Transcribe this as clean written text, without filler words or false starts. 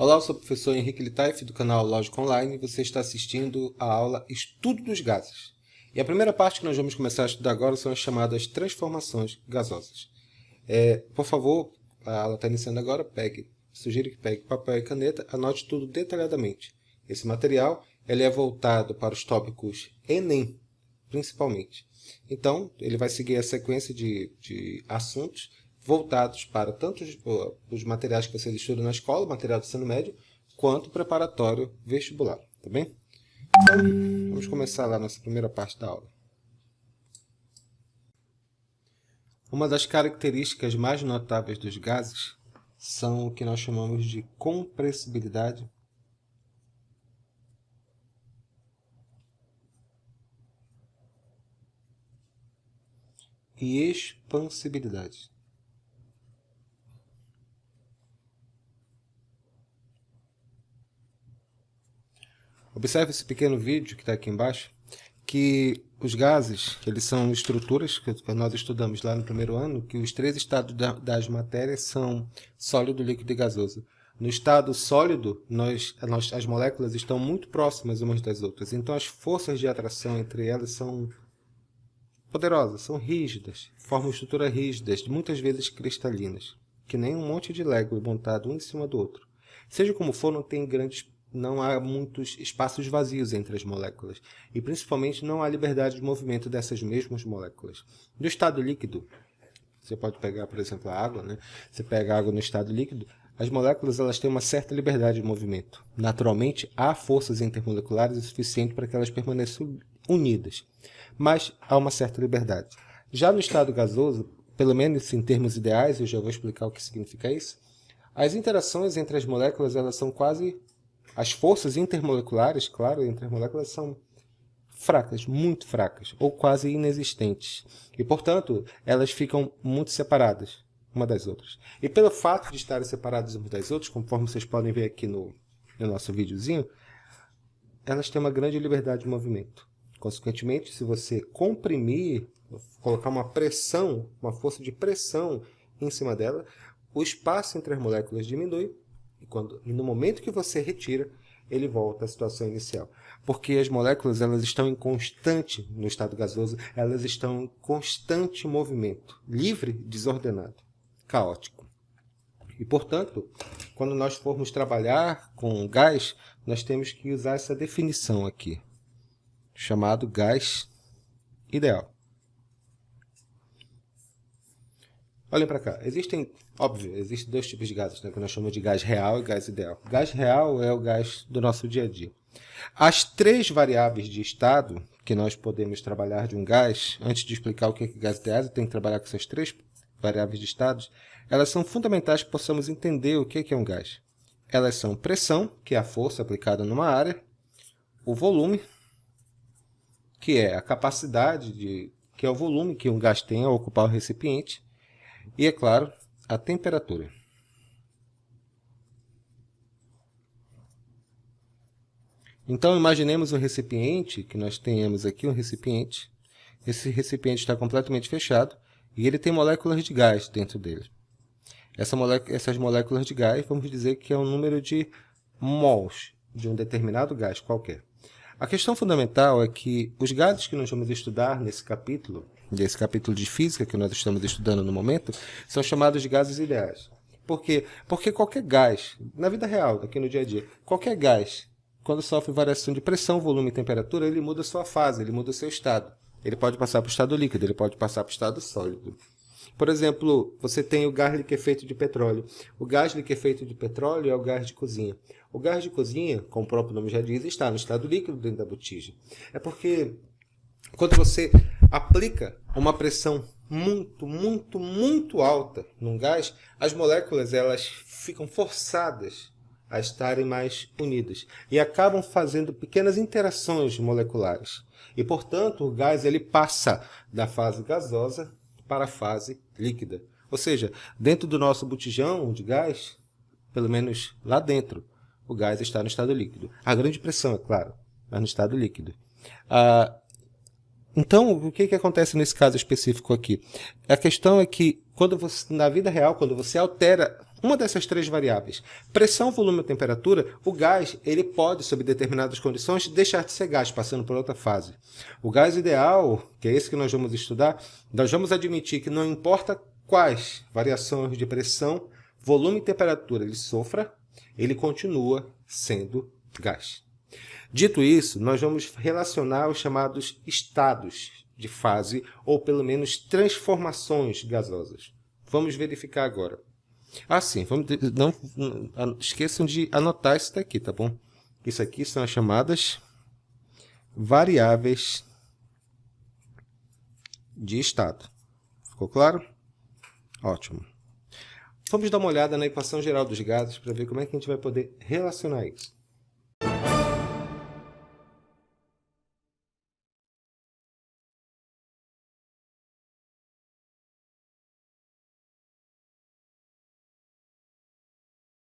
Olá, eu sou o professor Henrique Litaif do canal Lógica Online e você está assistindo a aula Estudo dos Gases. E a primeira parte que nós vamos começar a estudar agora são as chamadas transformações gasosas. Por favor, a aula está iniciando agora, sugiro que pegue papel e caneta, anote tudo detalhadamente. Esse material ele é voltado para os tópicos Enem, principalmente. Então, ele vai seguir a sequência de assuntos voltados para tanto os materiais que vocês estudam na escola, material do ensino médio, quanto o preparatório vestibular, tá bem? Então, vamos começar lá nossa primeira parte da aula. Uma das características mais notáveis dos gases são o que nós chamamos de compressibilidade e expansibilidade. Observe esse pequeno vídeo que está aqui embaixo, que os gases, eles são estruturas que nós estudamos lá no primeiro ano, que os três estados das matérias são sólido, líquido e gasoso. No estado sólido, as moléculas estão muito próximas umas das outras, então as forças de atração entre elas são poderosas, são rígidas, formam estruturas rígidas, muitas vezes cristalinas, que nem um monte de Lego montado um em cima do outro. Seja como for, não há muitos espaços vazios entre as moléculas, e principalmente não há liberdade de movimento dessas mesmas moléculas. No estado líquido, você pode pegar, por exemplo, a água, né? Você pega a água no estado líquido, as moléculas elas têm uma certa liberdade de movimento. Naturalmente, há forças intermoleculares o suficiente para que elas permaneçam unidas, mas há uma certa liberdade. Já no estado gasoso, pelo menos em termos ideais, eu já vou explicar o que significa isso, as interações entre as moléculas elas são quase... As forças intermoleculares, claro, entre as moléculas são fracas, muito fracas, ou quase inexistentes. E, portanto, elas ficam muito separadas uma das outras. E pelo fato de estarem separadas umas das outras, conforme vocês podem ver aqui no nosso videozinho, elas têm uma grande liberdade de movimento. Consequentemente, se você comprimir, colocar uma pressão, uma força de pressão em cima dela, o espaço entre as moléculas diminui, e no momento que você retira, ele volta à situação inicial. Porque as moléculas elas estão em constante, no estado gasoso, elas estão em constante movimento, livre, desordenado, caótico. E, portanto, quando nós formos trabalhar com gás, nós temos que usar essa definição aqui, chamado gás ideal. Olhem para cá. Existem dois tipos de gases, né, que nós chamamos de gás real e gás ideal. Gás real é o gás do nosso dia a dia. As três variáveis de estado que nós podemos trabalhar de um gás, antes de explicar o que é gás ideal, eu tenho que trabalhar com essas três variáveis de estados, elas são fundamentais para que possamos entender o que é um gás. Elas são pressão, que é a força aplicada numa área, o volume, que é a capacidade, que é o volume que um gás tem ao ocupar o recipiente, e, é claro, a temperatura. Então, imaginemos um recipiente, que nós tenhamos aqui um recipiente. Esse recipiente está completamente fechado e ele tem moléculas de gás dentro dele. Essas moléculas de gás, vamos dizer que é um número de mols de um determinado gás qualquer. A questão fundamental é que os gases que nós vamos estudar nesse capítulo de física que nós estamos estudando no momento, são chamados de gases ideais. Por quê? Porque qualquer gás, na vida real, aqui no dia a dia, qualquer gás, quando sofre variação de pressão, volume e temperatura, ele muda a sua fase, ele muda o seu estado. Ele pode passar para o estado líquido, ele pode passar para o estado sólido. Por exemplo, você tem o gás liquefeito de petróleo. O gás liquefeito de petróleo é o gás de cozinha. O gás de cozinha, como o próprio nome já diz, está no estado líquido dentro da botija. É porque quando você aplica uma pressão muito alta num gás, as moléculas elas ficam forçadas a estarem mais unidas e acabam fazendo pequenas interações moleculares. E, portanto, o gás ele passa da fase gasosa para a fase líquida. Ou seja, dentro do nosso botijão de gás, pelo menos lá dentro, o gás está no estado líquido. A grande pressão, é claro, mas no estado líquido. Então, o que acontece nesse caso específico aqui? A questão é que, na vida real, quando você altera uma dessas três variáveis, pressão, volume ou temperatura, o gás ele pode, sob determinadas condições, deixar de ser gás, passando por outra fase. O gás ideal, que é esse que nós vamos estudar, nós vamos admitir que não importa quais variações de pressão, volume e temperatura ele sofra, ele continua sendo gás. Dito isso, nós vamos relacionar os chamados estados de fase, ou pelo menos transformações gasosas. Vamos verificar agora. Sim, não esqueçam de anotar isso daqui, tá bom? Isso aqui são as chamadas variáveis de estado. Ficou claro? Ótimo. Vamos dar uma olhada na equação geral dos gases para ver como é que a gente vai poder relacionar isso.